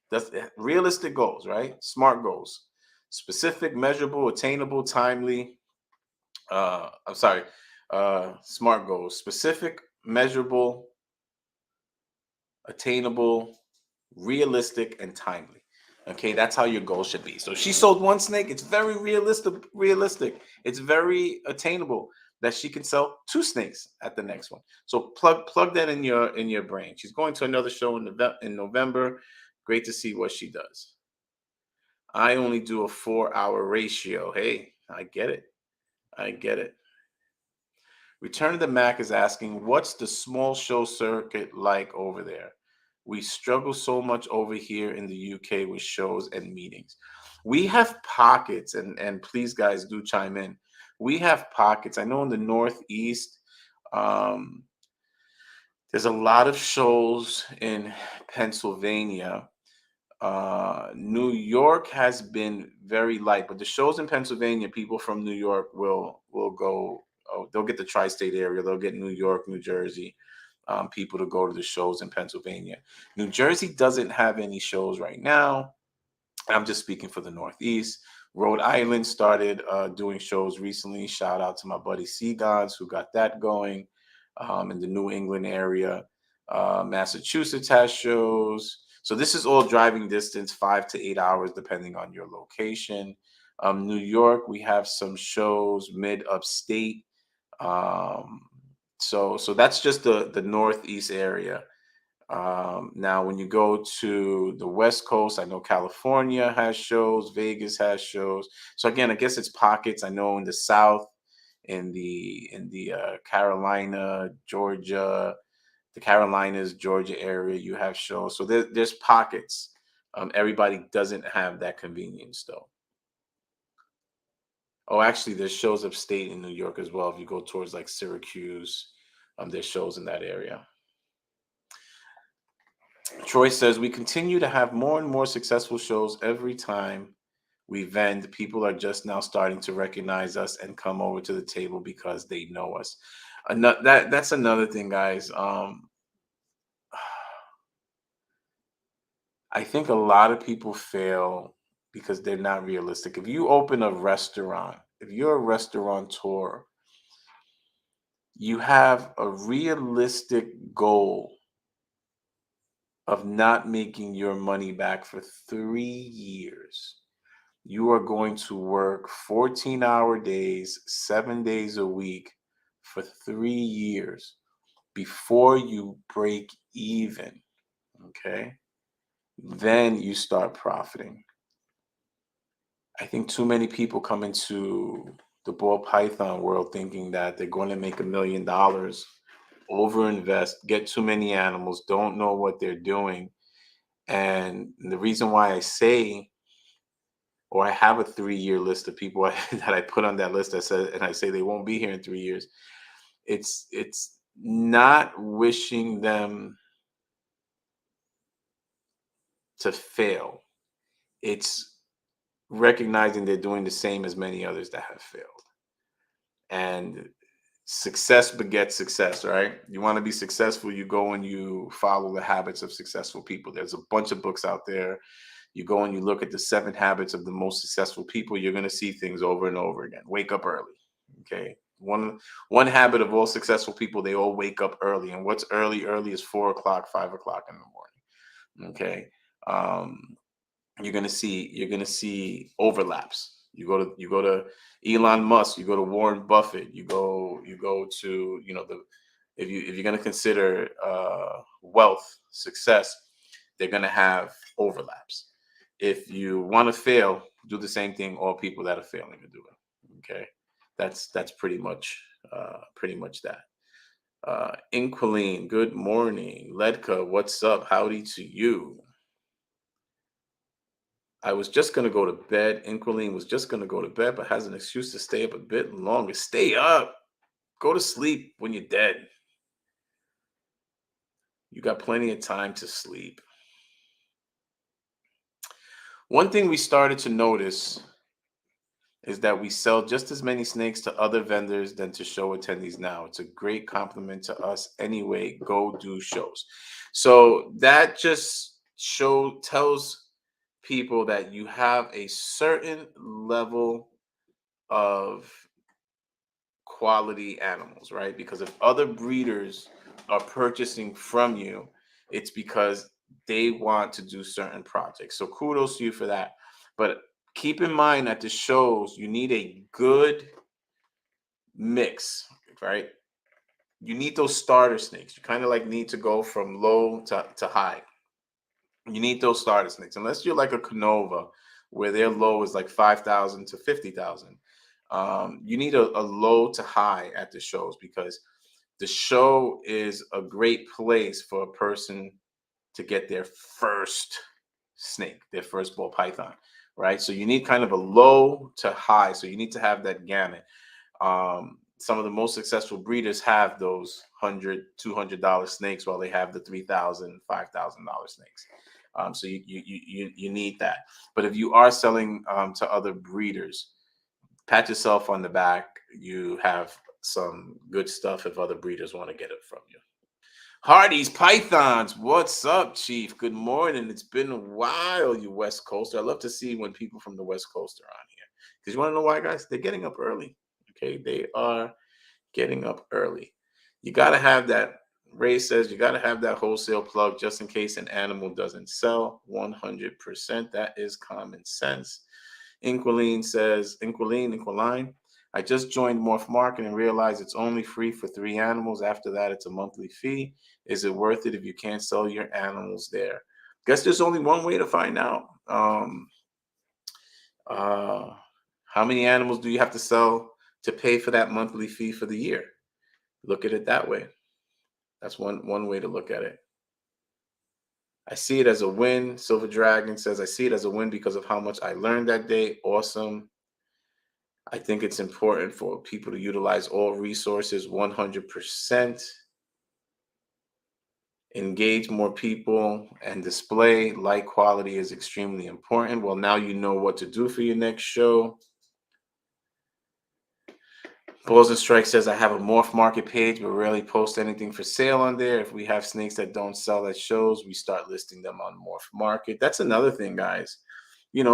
That's realistic goals, right? Smart goals, specific, measurable, attainable, timely, I'm sorry, SMART goals: specific, measurable, attainable, realistic, and timely. Okay, that's how your goal should be. So she sold one snake. It's very realistic. Realistic. It's very attainable that she can sell two snakes at the next one. So plug that in your brain. She's going to another show in November. Great to see what she does. I only do a 4-hour ratio. Hey, I get it. I get it. Return of the Mac is asking, what's the small show circuit like over there? We struggle so much over here in the UK with shows and meetings. We have pockets, and please, guys, do chime in. We have pockets. I know in the Northeast, um, there's a lot of shows in Pennsylvania. New York has been very light, but the shows in Pennsylvania, people from New York will go. Oh, they'll get the tri-state area. They'll get New York, New Jersey, people to go to the shows in Pennsylvania. New Jersey doesn't have any shows right now. I'm just speaking for the Northeast. Rhode Island started doing shows recently. Shout out to my buddy Seagons who got that going in the New England area. Massachusetts has shows. So this is all driving distance, 5 to 8 hours, depending on your location. New York, we have some shows mid upstate. Um, so that's just the Northeast area. Now, when you go to the West Coast, I know California has shows, Vegas has shows. So again, I guess it's pockets. I know in the South, in the Carolina, Georgia, the Carolinas, Georgia area, you have shows. So there's pockets. Everybody doesn't have that convenience though. Oh, actually, there's shows upstate in New York as well. If you go towards like Syracuse, there's shows in that area. Troy says we continue to have more and more successful shows every time we vend. People are just now starting to recognize us and come over to the table because they know us. That's another thing, guys. I think a lot of people fail because they're not realistic. If you open a restaurant, if you're a restaurateur, you have a realistic goal of not making your money back for 3 years. You are going to work 14-hour days, 7 days a week for 3 years before you break even. Okay. Then you start profiting. I think too many people come into the ball python world thinking that they're going to make $1 million, overinvest, get too many animals, don't know what they're doing. And the reason why I say, or I have a 3-year list of people that I put on that list, and I say they won't be here in 3 years. It's not wishing them to fail. It's recognizing they're doing the same as many others that have failed. And Success begets success, right? You want to be successful, you go and you follow the habits of successful people. There's a bunch of books out there. You go and you look at the 7 habits of the most successful people, you're going to see things over and over again. Wake up early. Okay. One habit of all successful people, they all wake up early. And what's early? Early is 4 o'clock, 5 o'clock in the morning. Okay. Um, you're gonna see overlaps. You go to Elon Musk, you go to Warren Buffett, you go to the if you're gonna consider wealth success, they're gonna have overlaps. If you want to fail, do the same thing all people that are failing are doing. Okay, that's pretty much that. Inquiline, good morning. Ledka, what's up? Howdy to you. I was just gonna go to bed. Inquiline was just gonna go to bed, but has an excuse to stay up a bit longer. Stay up. Go to sleep when you're dead. You got plenty of time to sleep. One thing we started to notice is that we sell just as many snakes to other vendors than to show attendees now. It's a great compliment to us anyway. Go do shows. So that just tells people that you have a certain level of quality animals, right? Because if other breeders are purchasing from you, it's because they want to do certain projects. So kudos to you for that. But keep in mind at the shows, you need a good mix, right? You need those starter snakes. You kind of like need to go from low to high. You need those starter snakes, unless you're like a Canova, where their low is like 5,000 to 50,000. You need a low to high at the shows because the show is a great place for a person to get their first snake, their first ball python, right? So you need kind of a low to high. So you need to have that gamut. Some of the most successful breeders have those $100, $200 snakes, while they have the $3,000, $5,000 snakes. So you need that. But if you are selling to other breeders, pat yourself on the back. You have some good stuff if other breeders want to get it from you. Hardy's Pythons, what's up, Chief? Good morning. It's been a while, you West Coaster. I love to see when people from the West Coast are on here. Because you want to know why, guys? They're getting up early. Okay, they are getting up early. You got to have that. Ray says you got to have that wholesale plug just in case an animal doesn't sell. 100%. That is common sense. Inquiline. I just joined Morph Market and realized it's only free for 3 animals. After that, it's a monthly fee. Is it worth it if you can't sell your animals there? Guess there's only one way to find out. Uh, how many animals do you have to sell to pay for that monthly fee for the year? Look at it that way. That's one way to look at it. I see it as a win. Silver Dragon says, I see it as a win because of how much I learned that day. Awesome. I think it's important for people to utilize all resources 100%. Engage more people and display light quality is extremely important. Well, now you know what to do for your next show. Balls and Strike says, I have a Morph Market page, but rarely post anything for sale on there. If we have snakes that don't sell at shows, we start listing them on Morph Market. That's another thing, guys.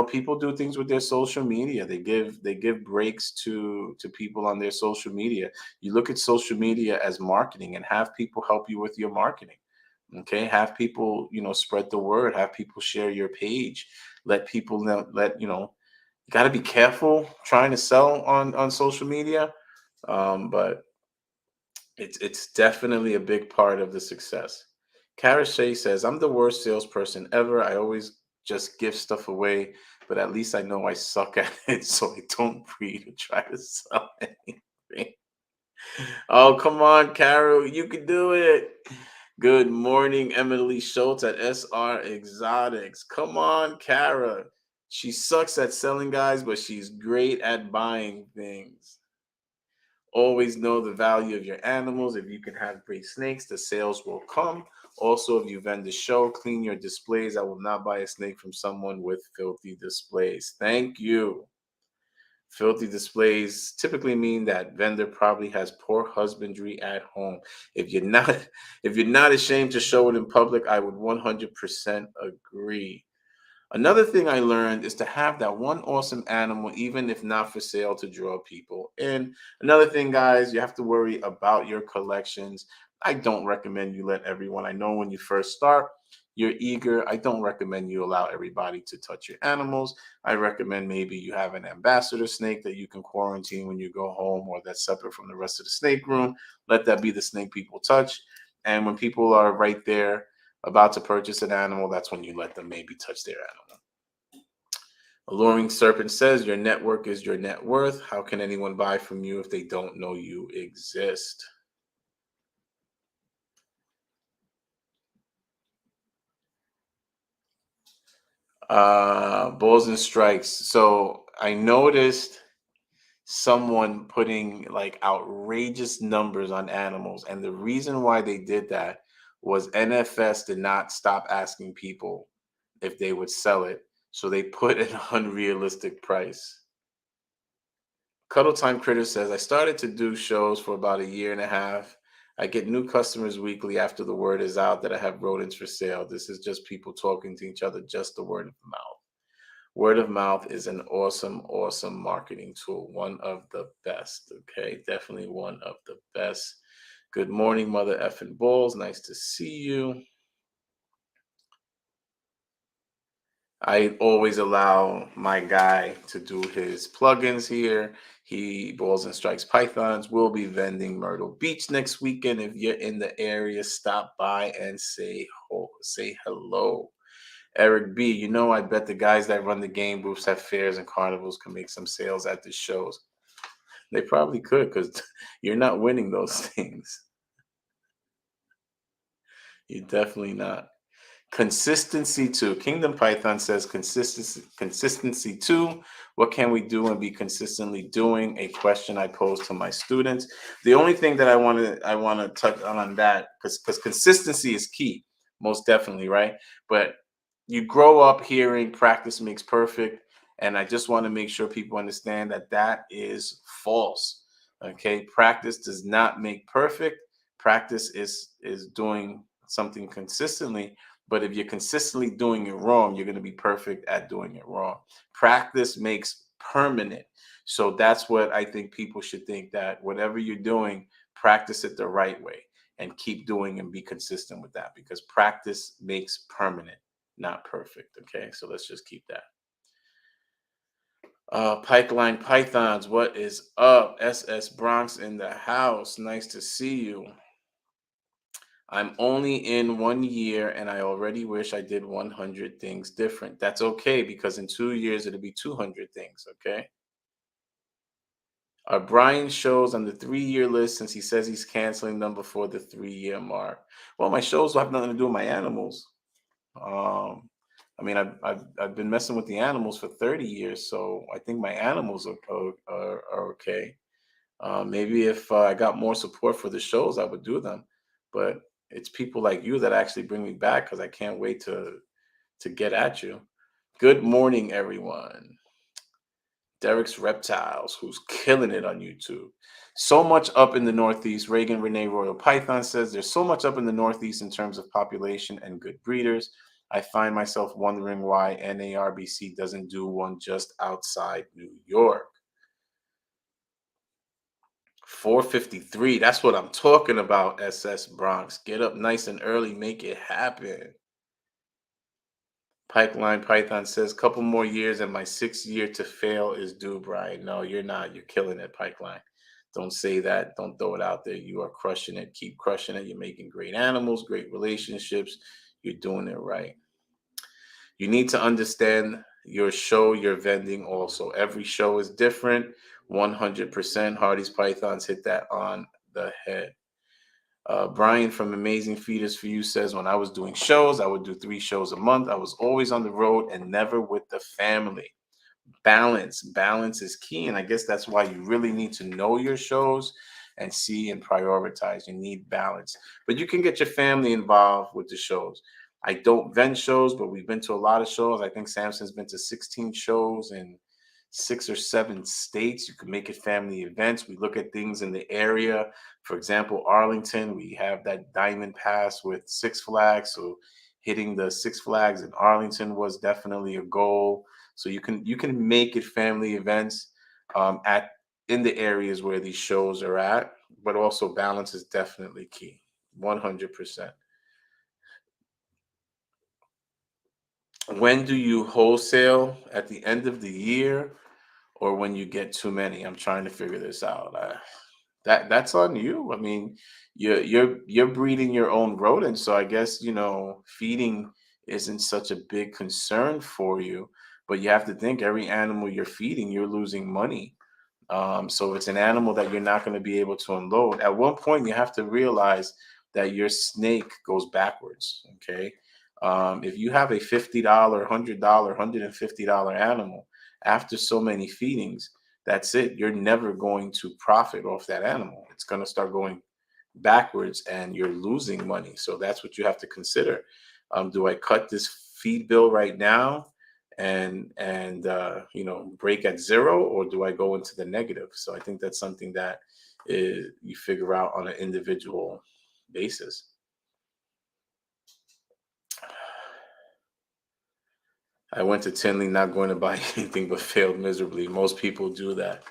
People do things with their social media. They give breaks to people on their social media. You look at social media as marketing and have people help you with your marketing. Okay, have people spread the word, have people share your page, let people know. You got to be careful trying to sell on social media, but it's definitely a big part of the success. Kara Shea says, I'm the worst salesperson ever. I always just give stuff away, but at least I know I suck at it, so I don't breed or try to sell anything. Oh, come on, Carol. You can do it. Good morning, Emily Schultz at SR Exotics. Come on, Kara. She sucks at selling, guys, but she's great at buying things. Always know the value of your animals. If you can have great snakes, the sales will come. Also, if you vend the show, clean your displays. I will not buy a snake from someone with filthy displays. Thank you. Filthy displays typically mean that vendor probably has poor husbandry at home. If you're not if you're not ashamed to show it in public, I would 100% agree. Another thing I learned is to have that one awesome animal, even if not for sale, to draw people. And another thing, guys, you have to worry about your collections. I don't recommend you let everyone. I know when you first start, you're eager. I don't recommend you allow everybody to touch your animals. I recommend maybe you have an ambassador snake that you can quarantine when you go home, or that's separate from the rest of the snake room. Let that be the snake people touch. And when people are right there about to purchase an animal, that's when you let them maybe touch their animal. Alluring Serpent says, your network is your net worth. How can anyone buy from you if they don't know you exist? Balls and strikes. So I noticed someone putting like outrageous numbers on animals. And the reason why they did that was NFS did not stop asking people if they would sell it. So they put an unrealistic price. Cuddle Time Critter says, I started to do shows for about a year and a half. I get new customers weekly after the word is out that I have rodents for sale. This is just people talking to each other, just the word of mouth. Word of mouth is an awesome, awesome marketing tool. One of the best. Okay. Definitely one of the best. Good morning, Mother effing Balls. Nice to see you. I always allow my guy to do his plugins here. He Balls and Strikes Pythons will be vending Myrtle Beach next weekend. If you're in the area, stop by and say hello. Eric B, I bet the guys that run the game booths at fairs and carnivals can make some sales at the shows. They probably could, because you're not winning those things. You're definitely not. Consistency too. Kingdom Python says consistency too. What can we do and be consistently doing? A question I pose to my students. The only thing that I want to touch on that, because consistency is key, most definitely, right? But you grow up hearing practice makes perfect, and I just want to make sure people understand that that is false. Okay, practice does not make perfect. Practice is doing something consistently, but if you're consistently doing it wrong, you're going to be perfect at doing it wrong. Practice makes permanent. So that's what I think people should think, that whatever you're doing, practice it the right way and keep doing and be consistent with that, because practice makes permanent, not perfect. Okay. So let's just keep that. Pipeline Pythons, what is up? SS Bronx in the house. Nice to see you. I'm only in 1 year and I already wish I did 100 things different. That's okay, because in 2 years it'll be 200 things. Okay. Are Brian shows on the 3 year list, since he says he's canceling them before the 3 year mark? Well, my shows will have nothing to do with my animals. Um, I mean, I've been messing with the animals for 30 years, so I think my animals are okay. Maybe if I got more support for the shows, I would do them. But it's people like you that actually bring me back, because I can't wait to get at you. Good morning, everyone. Derek's Reptiles, who's killing it on YouTube. So much up in the Northeast. Reagan Renee Royal Python says there's so much up in the Northeast in terms of population and good breeders. I find myself wondering why NARBC doesn't do one just outside New York. 4:53. That's what I'm talking about, SS Bronx. Get up nice and early, make it happen. Pipeline Python says, couple more years and my 6th year to fail is due, Brian. No, you're not. You're killing it, Pipeline. Don't say that. Don't throw it out there. You are crushing it. Keep crushing it. You're making great animals, great relationships. You're doing it right. You need to understand your show you're vending also. Every show is different. 100%. Hardy's Pythons hit that on the head. Brian from Amazing Feeders for You says, when I was doing shows, I would do 3 shows a month. I was always on the road and never with the family. Balance is key. And I guess that's why you really need to know your shows and see and prioritize. You need balance. But you can get your family involved with the shows. I don't vend shows, but we've been to a lot of shows. I think Samson's been to 16 shows in 6 or 7 states. You can make it family events. We look at things in the area. For example, Arlington, we have that Diamond Pass with Six Flags. So hitting the Six Flags in Arlington was definitely a goal. So you can make it family events at in the areas where these shows are at, but also balance is definitely key. 100%. When do you wholesale at the end of the year or when you get too many? I'm trying to figure this out. That's on you. I mean, you're breeding your own rodents, so I guess feeding isn't such a big concern for you. But you have to think every animal you're feeding, you're losing money. So it's an animal that you're not going to be able to unload. At one point, you have to realize that your snake goes backwards. Okay. If you have a $50, $100, $150 animal, after so many feedings, that's it. You're never going to profit off that animal. It's going to start going backwards and you're losing money. So that's what you have to consider. Do I cut this feed bill right now and break at zero, or do I go into the negative? So I think that's something that you figure out on an individual basis. I went to Tinley not going to buy anything but failed miserably. Most people do that.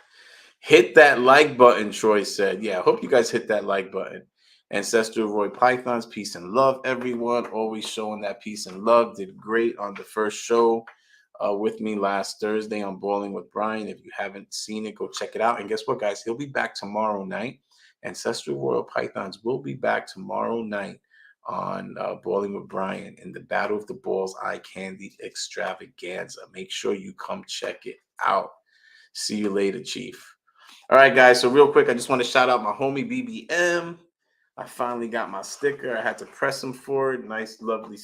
Hit that like button, Troy said. Yeah, I hope you guys hit that like button. Ancestral Roy Pythons, peace and love, everyone. Always showing that peace and love. Did great on the first show with me last Thursday on Bowling with Brian. If you haven't seen it, go check it out. And guess what, guys? He'll be back tomorrow night. Ancestral Royal Pythons will be back tomorrow night on Bowling with Brian in the Battle of the Balls Eye Candy Extravaganza. Make sure you come check it out. See you later, Chief. All right, guys. So real quick, I just want to shout out my homie BBM. I finally got my sticker. I had to press him for it. Nice, lovely,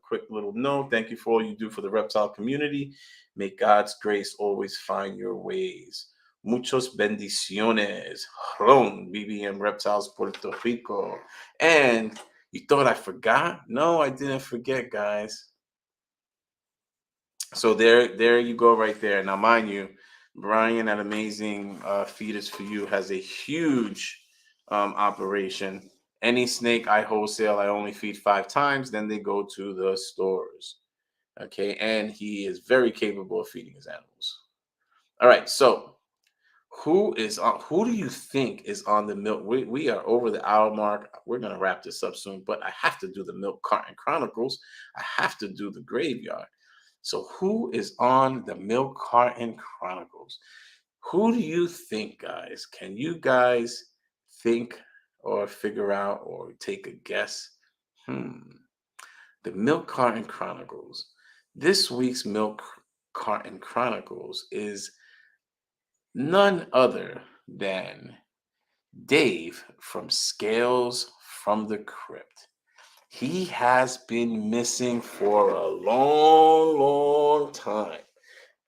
quick little note. Thank you for all you do for the reptile community. May God's grace always find your ways. Muchos bendiciones. Ron, BBM Reptiles, Puerto Rico. And you thought I forgot? No, I didn't forget, guys. So there you go right there. Now, mind you, Brian at Amazing Feeders for You has a huge operation. Any snake I wholesale, I only feed 5 times. Then they go to the stores. Okay, and he is very capable of feeding his animals. All right, so who is on? Who do you think is on the milk? We are over the hour mark. We're gonna wrap this up soon, but I have to do the Milk Carton Chronicles. I have to do the graveyard. So who is on the Milk Carton Chronicles? Who do you think, guys? Can you guys think or figure out or take a guess? The Milk Carton Chronicles. This week's Milk Carton Chronicles is none other than Dave from Scales from the Crypt. He has been missing for a long, long time.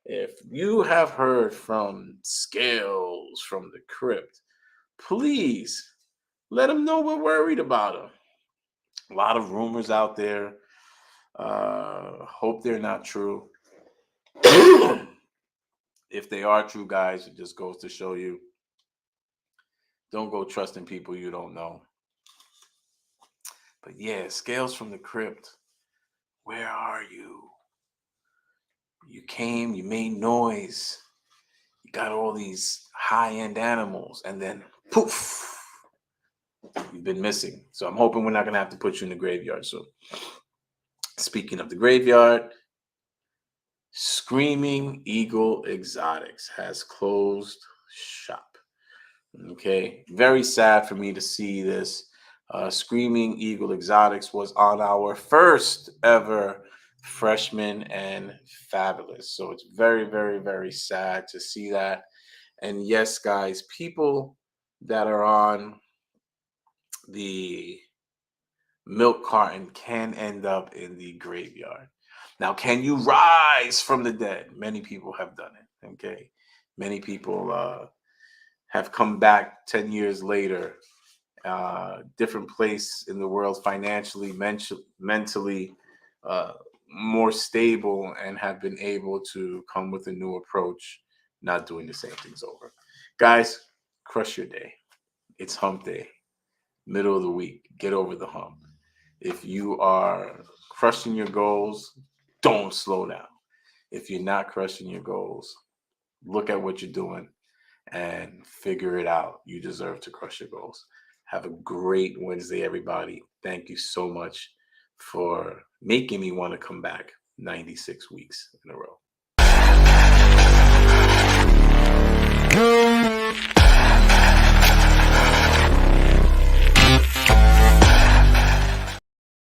If you have heard from Scales from the Crypt, please let him know we're worried about him. A lot of rumors out there. Hope they're not true. If they are true, guys, it just goes to show you don't go trusting people you don't know. But yeah, Scales from the Crypt, where are you? You came, you made noise, you got all these high-end animals, and then poof, you've been missing. So I'm hoping we're not gonna have to put you in the graveyard. So speaking of the graveyard, Screaming Eagle Exotics has closed shop. Okay, very sad for me to see this. Screaming Eagle Exotics was on our first ever freshman and fabulous. So it's very, very, very sad to see that. And yes, guys, people that are on the milk carton can end up in the graveyard. Now, can you rise from the dead? Many people have done it. Okay, many people have come back 10 years later, different place in the world financially, mentally, more stable, and have been able to come with a new approach not doing the same things over. Guys, crush your day. It's hump day, middle of the week. Get over the hump. If you are crushing your goals, don't slow down. If you're not crushing your goals, look at what you're doing and figure it out. You deserve to crush your goals. Have a great Wednesday, everybody. Thank you so much for making me want to come back 96 weeks in a row.